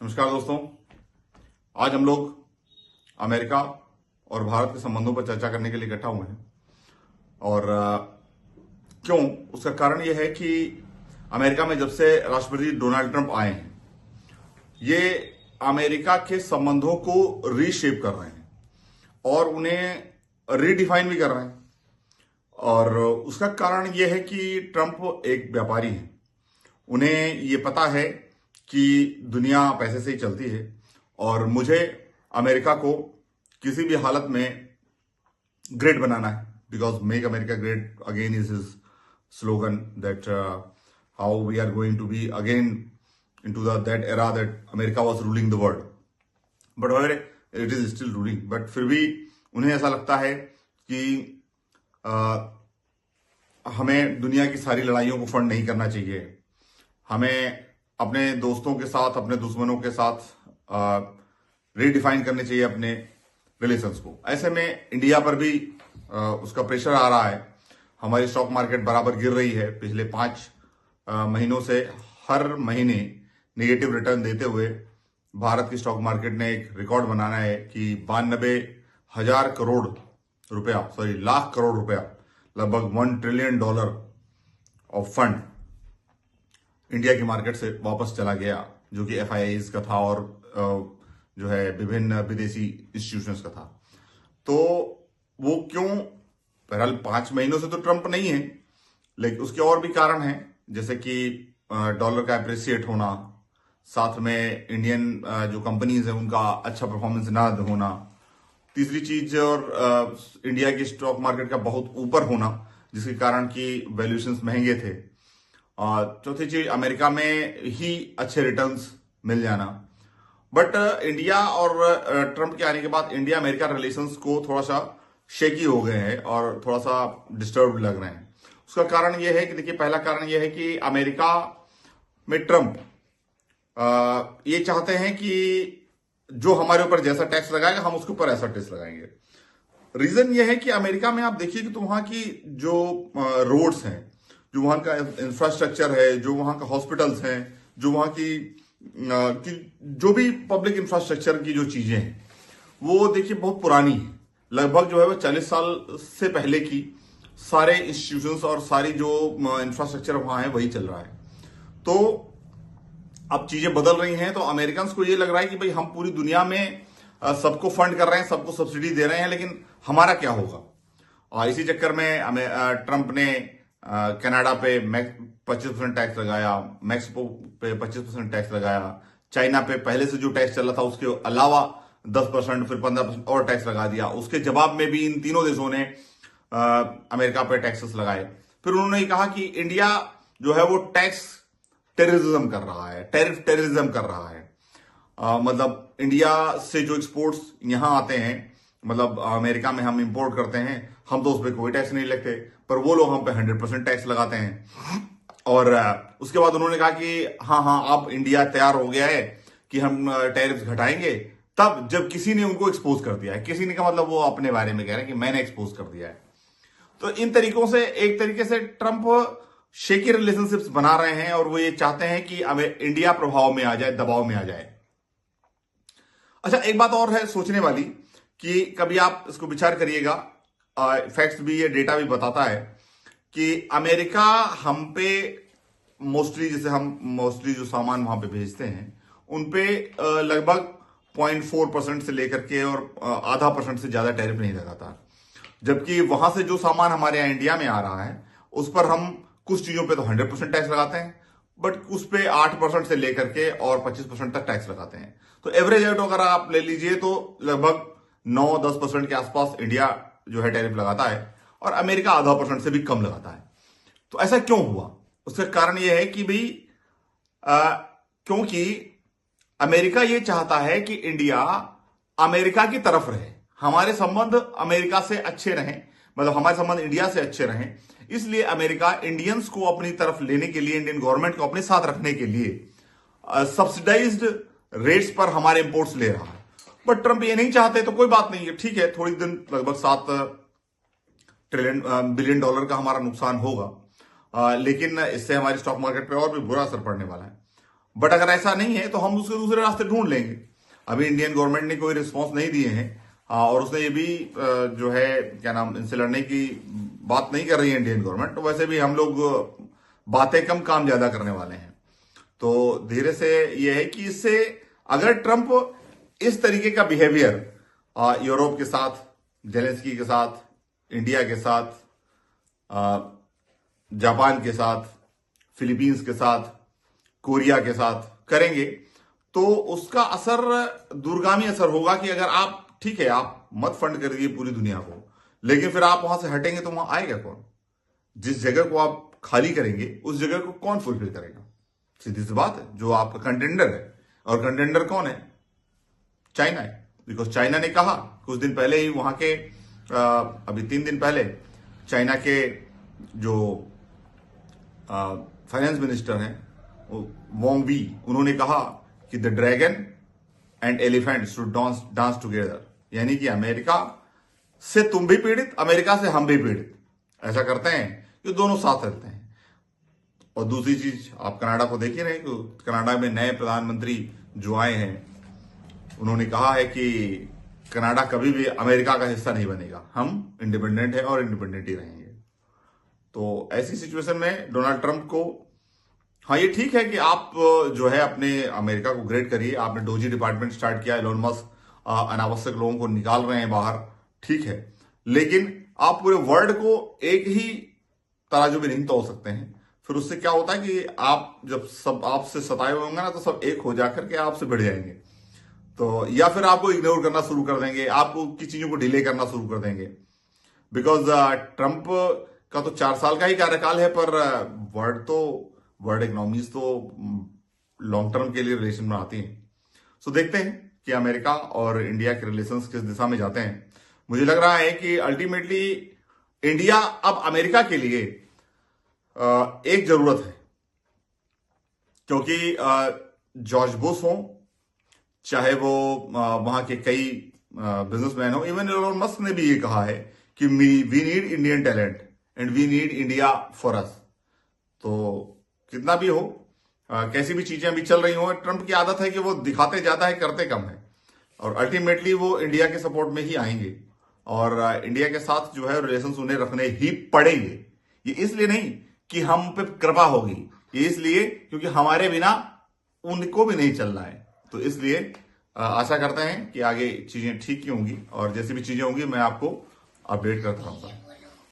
नमस्कार दोस्तों। आज हम लोग अमेरिका और भारत के संबंधों पर चर्चा करने के लिए इकट्ठा हुए हैं। और क्यों, उसका कारण यह है कि अमेरिका में जब से राष्ट्रपति डोनाल्ड ट्रंप आए हैं, ये अमेरिका के संबंधों को रीशेप कर रहे हैं और उन्हें रीडिफाइन भी कर रहे हैं। और उसका कारण यह है कि ट्रंप एक व्यापारी हैं। उन्हें ये पता है कि दुनिया पैसे से ही चलती है और मुझे अमेरिका को किसी भी हालत में ग्रेट बनाना है, because make America great again is his slogan that how we are going to be again into that era that America was ruling the world, but however it is still ruling. But फिर भी उन्हें ऐसा लगता है कि हमें दुनिया की सारी लड़ाइयों को फंड नहीं करना चाहिए। हमें अपने दोस्तों के साथ, अपने दुश्मनों के साथ रीडिफाइन करने चाहिए अपने रिलेशंस को। ऐसे में इंडिया पर भी उसका प्रेशर आ रहा है। हमारी स्टॉक मार्केट बराबर गिर रही है। पिछले 5 महीनों से हर महीने नेगेटिव रिटर्न देते हुए भारत की स्टॉक मार्केट ने एक रिकॉर्ड बनाना है कि 92,000 करोड़ रुपया, लाख करोड़ रुपया, लगभग $1 ट्रिलियन ऑफ फंड इंडिया की मार्केट से वापस चला गया, जो कि FIIs का था और जो है विभिन्न विदेशी इंस्टीट्यूशंस का था। तो वो क्यों? बहरहाल 5 महीनों से तो ट्रंप नहीं है, लेकिन उसके और भी कारण हैं, जैसे कि डॉलर का अप्रिसिएट होना, साथ में इंडियन जो कंपनीज हैं उनका अच्छा परफॉर्मेंस ना होना, तीसरी चीज और इंडिया की स्टॉक मार्केट का बहुत ऊपर होना जिसके कारण कि वैल्यूएशंस महंगे थे, चौथी चीज अमेरिका में ही अच्छे रिटर्न्स मिल जाना। बट इंडिया और ट्रंप के आने के बाद इंडिया अमेरिका रिलेशंस को थोड़ा सा शेकी हो गए हैं और थोड़ा सा डिस्टर्ब लग रहे हैं। उसका कारण यह है कि देखिए, पहला कारण यह है कि अमेरिका में ट्रंप ये चाहते हैं कि जो हमारे ऊपर जैसा टैक्स लगाएगा हम उसके ऊपर ऐसा टैक्स लगाएंगे। रीजन यह है कि अमेरिका में आप देखिए कि तो वहां की जो रोड्स हैं, जो वहां का इंफ्रास्ट्रक्चर है, जो वहां का हॉस्पिटल्स हैं, जो वहां की जो भी पब्लिक इंफ्रास्ट्रक्चर की जो चीजें हैं, वो देखिए बहुत पुरानी है। लगभग जो है वो 40 साल से पहले की सारे इंस्टीट्यूशंस और सारी जो इंफ्रास्ट्रक्चर वहां है वही चल रहा है। तो अब चीजें बदल रही हैं, तो अमेरिकन को ये लग रहा है कि भाई हम पूरी दुनिया में सबको फंड कर रहे हैं, सबको सब्सिडी दे रहे हैं, लेकिन हमारा क्या होगा। इसी चक्कर में ट्रंप ने कनाडा पे 25% टैक्स लगाया, मैक्सिको पे 25% टैक्स लगाया, चाइना पे पहले से जो टैक्स चला था उसके अलावा 10%, फिर 15% और टैक्स लगा दिया। उसके जवाब में भी इन तीनों देशों ने अमेरिका पे टैक्सेस लगाए। फिर उन्होंने कहा कि इंडिया जो है वो टैक्स टेररिज्म कर रहा है, टैरिफ टेररिज्म कर रहा है। मतलब इंडिया से जो एक्सपोर्ट्स यहां आते हैं, मतलब अमेरिका में हम इंपोर्ट करते हैं, हम तो उस पर कोई टैक्स नहीं लगते, पर वो लोग हम पे 100% टैक्स लगाते हैं। और उसके बाद उन्होंने कहा कि हाँ अब इंडिया तैयार हो गया है कि हम टैरिफ घटाएंगे, तब जब किसी ने उनको एक्सपोज कर दिया है। किसी ने का मतलब वो अपने बारे में कह रहे हैं कि मैंने एक्सपोज कर दिया है। तो इन तरीकों से एक तरीके से ट्रंप शेकी रिलेशनशिप्स बना रहे हैं और वो ये चाहते हैं कि इंडिया प्रभाव में आ जाए, दबाव में आ जाए। अच्छा, एक बात और है सोचने वाली कि कभी आप इसको विचार करिएगा, फैक्ट्स भी, ये डेटा भी बताता है कि अमेरिका हम पे मोस्टली, जैसे हम मोस्टली जो सामान वहां पे भेजते हैं उन पे लगभग 0.4% से लेकर के और 0.5% से ज्यादा टैरिफ नहीं लगाता, जबकि वहां से जो सामान हमारे यहाँ इंडिया में आ रहा है उस पर हम कुछ चीजों पे तो 100% टैक्स लगाते हैं, बट उस पे 8% से लेकर के और 25% तक टैक्स लगाते हैं। तो एवरेज रेट अगर आप ले लीजिए तो लगभग 9-10% के आसपास इंडिया जो है टैरिफ लगाता है और अमेरिका 0.5% से भी कम लगाता है। तो ऐसा क्यों हुआ? उसका कारण यह है कि भाई क्योंकि अमेरिका ये चाहता है कि इंडिया अमेरिका की तरफ रहे, हमारे संबंध अमेरिका से अच्छे रहें, मतलब हमारे संबंध इंडिया से अच्छे रहें। इसलिए अमेरिका इंडियंस को अपनी तरफ लेने के लिए, इंडियन गवर्नमेंट को अपने साथ रखने के लिए सब्सिडाइज्ड रेट्स पर हमारे इंपोर्ट्स ले रहा है। बट ट्रंप ये नहीं चाहते, तो कोई बात नहीं है, ठीक है, थोड़ी दिन लगभग 7 बिलियन डॉलर का हमारा नुकसान होगा, लेकिन इससे हमारी स्टॉक मार्केट पे और भी बुरा असर पड़ने वाला है। बट अगर ऐसा नहीं है तो हम उसके दूसरे रास्ते ढूंढ लेंगे। अभी इंडियन गवर्नमेंट ने कोई रिस्पॉन्स नहीं दिए हैं, और उसने ये भी जो है क्या नाम, इनसे लड़ने की बात नहीं कर रही है इंडियन गवर्नमेंट। तो वैसे भी हम लोग बातें कम काम ज्यादा करने वाले हैं। तो धीरे से ये है कि इससे अगर ट्रंप इस तरीके का बिहेवियर यूरोप के साथ, जेलेंस्की के साथ, इंडिया के साथ, जापान के साथ, फिलीपींस के साथ, कोरिया के साथ करेंगे तो उसका असर दूरगामी असर होगा कि अगर आप, ठीक है आप मत फंड करिए पूरी दुनिया को, लेकिन फिर आप वहां से हटेंगे तो वहां आएगा कौन? जिस जगह को आप खाली करेंगे उस जगह को कौन फुलफिल करेगा? सीधी सी बात है, जो आपका कंटेंडर है, और कंटेंडर कौन है? चाइना है। बिकॉज चाइना ने कहा कुछ दिन पहले ही, वहां के अभी 3 दिन पहले चाइना के जो फाइनेंस मिनिस्टर हैं वोंग वी, उन्होंने कहा कि the dragon and elephant should dance together, यानी कि अमेरिका से तुम भी पीड़ित, अमेरिका से हम भी पीड़ित, ऐसा करते हैं कि दोनों साथ रहते हैं। और दूसरी चीज, आप कनाडा को देख ही रहे कि कनाडा में नए प्रधानमंत्री जो आए हैं, उन्होंने कहा है कि कनाडा कभी भी अमेरिका का हिस्सा नहीं बनेगा, हम इंडिपेंडेंट हैं और इंडिपेंडेंट ही रहेंगे। तो ऐसी सिचुएशन में डोनाल्ड ट्रंप को, हाँ ये ठीक है कि आप जो है अपने अमेरिका को ग्रेड करिए, आपने डोजी डिपार्टमेंट स्टार्ट किया, एलोन मस्क अनावश्यक लोगों को निकाल रहे हैं बाहर, ठीक है, लेकिन आप पूरे वर्ल्ड को एक ही तराजू में नहीं तोल सकते हैं। फिर उससे क्या होता है कि आप जब सब आपसे सताए हुए होंगे ना, तो सब एक हो जाकर के आपसे भिड़ जाएंगे, तो या फिर आपको इग्नोर करना शुरू कर देंगे, आपको की चीजों को डिले करना शुरू कर देंगे। बिकॉज ट्रंप का तो 4 साल का ही कार्यकाल है, पर वर्ल्ड इकोनॉमीज तो लॉन्ग टर्म के लिए रिलेशन बनाती हैं। सो देखते हैं कि अमेरिका और इंडिया के रिलेशंस किस दिशा में जाते हैं। मुझे लग रहा है कि अल्टीमेटली इंडिया अब अमेरिका के लिए एक जरूरत है, क्योंकि जॉर्ज बुश हो, चाहे वो वहां के कई बिजनेसमैन हो, इवन एलोन मस्क ने भी ये कहा है कि we need Indian talent and we need India for us. तो कितना भी हो, कैसी भी चीजें अभी चल रही हो, ट्रंप की आदत है कि वो दिखाते ज्यादा है, करते कम है, और अल्टीमेटली वो इंडिया के सपोर्ट में ही आएंगे, और इंडिया के साथ जो है रिलेशंस उन्हें रखने ही पड़ेंगे। ये इसलिए नहीं कि हम पे कृपा होगी, ये इसलिए क्योंकि हमारे बिना उनको भी नहीं चलना है। तो इसलिए आशा करते हैं कि आगे चीजें ठीक ही होंगी, और जैसी भी चीजें होंगी मैं आपको अपडेट करता रहूंगा।